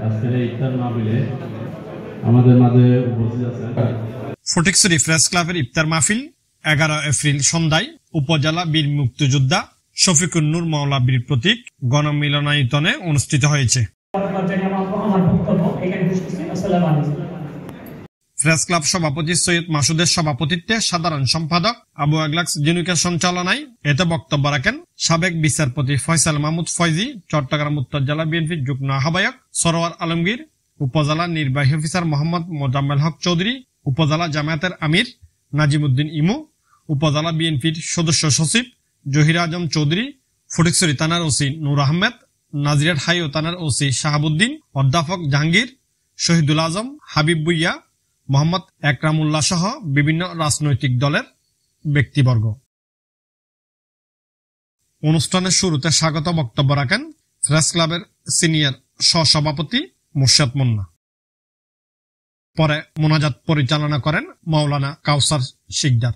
আজকের এই ইফতার মাহফিলে আমাদের মাঝে উপস্থিত আছেন ফটিকছড়ি প্রেস ক্লাবের ইফতার মাহফিল 11 এপ্রিল সন্ধ্যায় উপজেলা বীর মুক্তিযোদ্ধা শফিকুন নূর মওলাবীর প্রতীক গণমিলনায়তনে অনুষ্ঠিত হয়েছে। প্রেস ক্লাব সভাপতি সৈয়দ মাসুদের সভাপতিত্বে সাধারণ সম্পাদক আবু আগলাক্স জিনুকের সঞ্চালনায় এতে বক্তব্য রাখেন সাবেক বিচারপতি ফয়সাল মাহমুদ ফয়জি, চট্টগ্রাম উত্তর জেলা বিএনপির যুগ্ম আহ্বায়ক সরোয়ার আলমগীর, উপজেলা নির্বাহী অফিসার মোহাম্মদ মোজাম্মেল হক চৌধুরী, উপজেলা জামায়াতের আমির নাজিমউদ্দিন ইমু, উপজেলা বিএনপির সদস্য সচিব জহির আজম চৌধুরী, ফটিকছড়ি থানার ওসি নূর আহমেদ, নাজিরাট হাই ও থানার ওসি শাহাবুদ্দিন, অধ্যাপক জাহাঙ্গীর, শহীদুল আজম, হাবিব বুইয়া, মোহাম্মদ একরামুল্লাহ সহ বিভিন্ন রাজনৈতিক দলের ব্যক্তিবর্গ। অনুষ্ঠানের শুরুতে স্বাগত বক্তব্য রাখেন প্রেস ক্লাবের সিনিয়র সহসভাপতি মুর্শেদ মুন্না। পরে মোনাজাত পরিচালনা করেন মাওলানা কাউসার শিকদার।